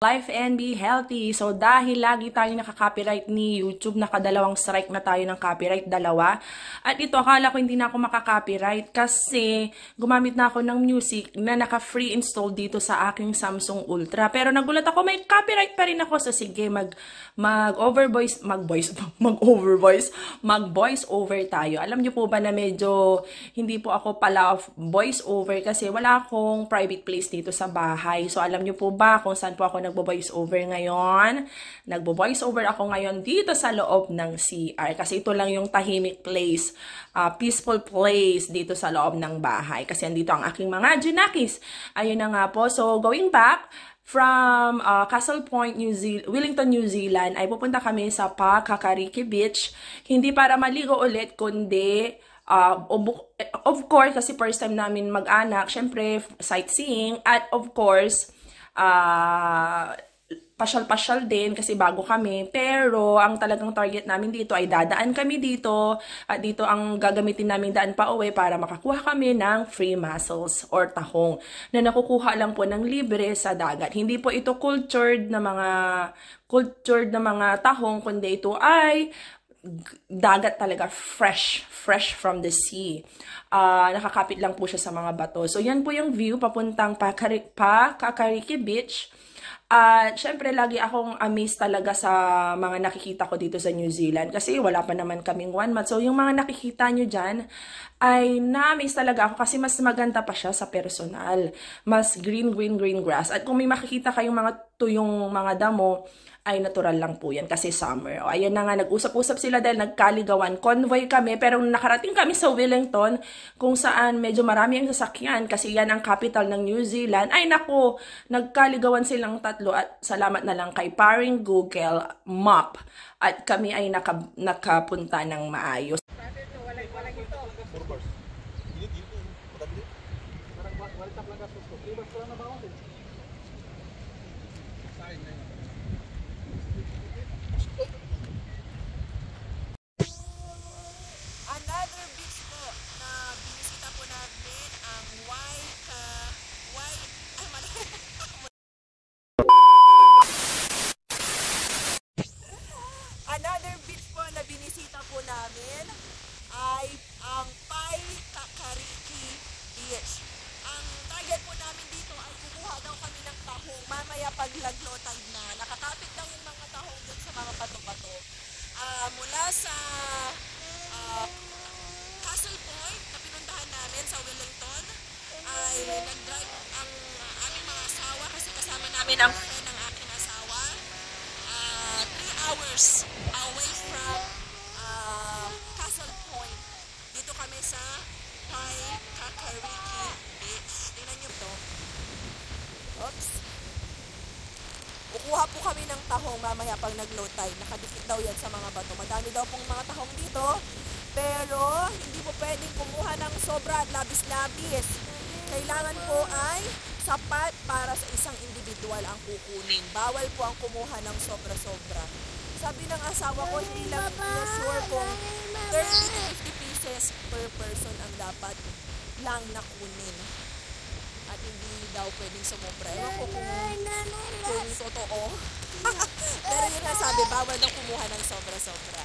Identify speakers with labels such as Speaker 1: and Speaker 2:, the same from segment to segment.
Speaker 1: life and be healthy. So, dahil lagi tayo nakaka-copyright ni YouTube, nakadalawang strike na tayo ng copyright, dalawa. At ito, akala ko hindi na ako makaka-copyright kasi gumamit na ako ng music na naka-free install dito sa aking Samsung Ultra. Pero nagulat ako, may copyright pa rin ako. So, sige, mag-voice over tayo. Alam niyo po ba na medyo hindi po ako pala voice over kasi wala akong private place dito sa bahay. So, alam niyo po ba kung saan po ako nagbo-voice over ngayon? Nagbo-voice over ako ngayon dito sa loob ng CR. Kasi ito lang yung tahimik place, peaceful place dito sa loob ng bahay. Kasi andito ang aking mga junakis. Ayun na nga po. So, going back, from Castle Point, Wellington, New Zealand, ay pupunta kami sa Kakariki Beach. Hindi para maligo ulit, kundi of course, kasi first time namin mag-anak, syempre, sightseeing, at of course, pasyal-pasyal din kasi bago kami. Pero, ang talagang target namin dito ay dadaan kami dito, at dito ang gagamitin namin daan pa uwi para makakuha kami ng free mussels or tahong na nakukuha lang po ng libre sa dagat. Hindi po ito cultured na mga tahong, kundi ito ay dagat talaga, fresh from the sea. Nakakapit lang po siya sa mga bato. So, yan po yung view papuntang Kakariki Beach. At syempre, lagi akong amazed talaga sa mga nakikita ko dito sa New Zealand. Kasi wala pa naman kaming 1 month. So, yung mga nakikita nyo dyan, ay na-amaze talaga ako kasi mas maganda pa siya sa personal. Mas green grass. At kung may makikita kayong mga tuyong mga damo, ay natural lang po yan kasi summer. O, ayan na nga, nag-usap-usap sila dahil nagkaligawan. Convoy kami, pero nakarating kami sa Wellington, kung saan medyo marami ang sasakyan kasi yan ang capital ng New Zealand. Ay naku, nagkaligawan silang tatlo at salamat na lang kay paring Google Map. At kami ay nakapunta ng maayos.
Speaker 2: Another beach po na binisita po namin ang Another beach po na binisita po namin ay ang Kakariki Beach. Ang target po namin dito ay kukuha daw kami ng tahong mamaya pag low tide na. Nakakapit lang yung mga tahong dun sa mga bato-bato. Mula sa Castle Point na pinuntahan namin sa Wellington ay nag-drive ang aming mga asawa kasi kasama namin ang friend ng aking asawa. 3 hours away from Castle Point. Dito kami sa Kakariki Beach. Tingnan nyo to. Oops. Kukuha po kami ng tahong mamaya pag nag-low tide. Nakadikit daw yan sa mga bato. Madami daw pong mga tahong dito. Pero hindi po pwedeng kumuha ng sobra at labis-labis. Kailangan po ay sapat para sa isang individual ang kukunin. Bawal po ang kumuha ng sobra-sobra. Sabi ng asawa ko, hindi lang sure kung 30 to 50 pieces per person ang dapat lang nakunin. At hindi daw pwedeng sumobra. Ewan ko kung totoo. Pero yun na sabi, bawal daw kumuha ng sobra-sobra.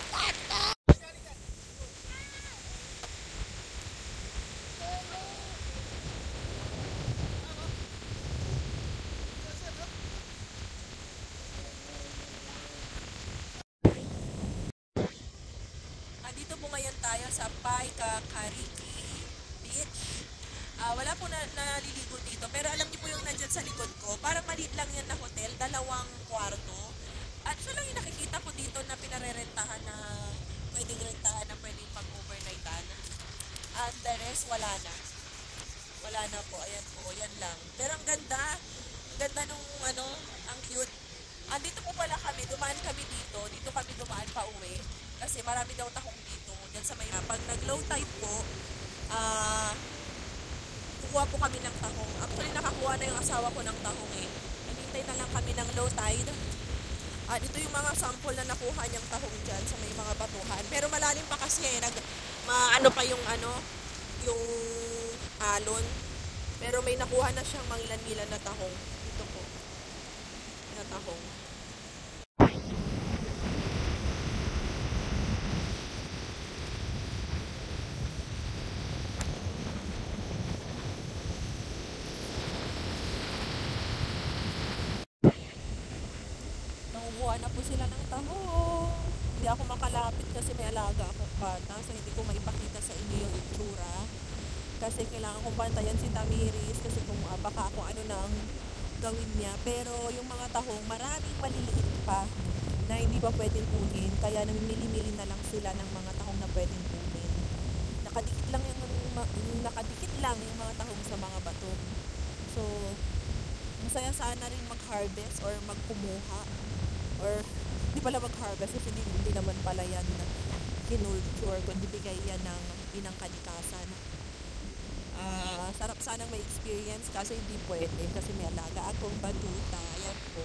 Speaker 2: Dito po ngayon tayo sa Kakariki Beach. Wala po naliligo dito, pero alam niyo po yung nandyan sa likod ko, parang maliit lang yan na hotel, 2 kwarto. At siya lang yung nakikita po dito na pinarerentahan na pwedeng rentahan na pwedeng pag-overnightan. At the rest, wala na. Wala na po, ayan po, yan lang. Pero ang ganda nung ang cute. Andito po pala kami, dumaan kami dito kami dumaan pa uwi. Kasi marami daw tahong dito, dyan sa may pag nag-low tide po, kukuha po kami ng tahong. Actually, nakakuha na yung asawa ko ng tahong eh. Naghintay na lang kami ng low tide. Dito yung mga sample na nakuha niyang tahong dyan sa may mga batuhan. Pero malalim pa kasi pa yung yung alon. Pero may nakuha na siyang mangilan-ngilan na tahong. Ito po. Yan, tahong. Nangukuha na po sila ng tahong. Hindi ako makalapit kasi may alaga akong bata, so hindi ko maipakita sa inyo yung itsura. Kasi kailangan kong bantayan si Tamiris kasi kung baka kung ano na ang gawin niya. Pero yung mga tahong maraming maliliit pa na hindi pa pwedeng kunin, kaya namimili-mili na lang sila ng mga tahong na pwedeng kunin. Nakadikit lang yung mga tahong sa mga bato. So masaya sana rin mag-harvest or magkumuha or hindi pala mag-harvest kasi hindi naman pala yan kinulture kundi bigay yan ng inang kalikasan. Sarap sanang may experience kaso hindi pwede kasi may alaga akong batuta. Yan po.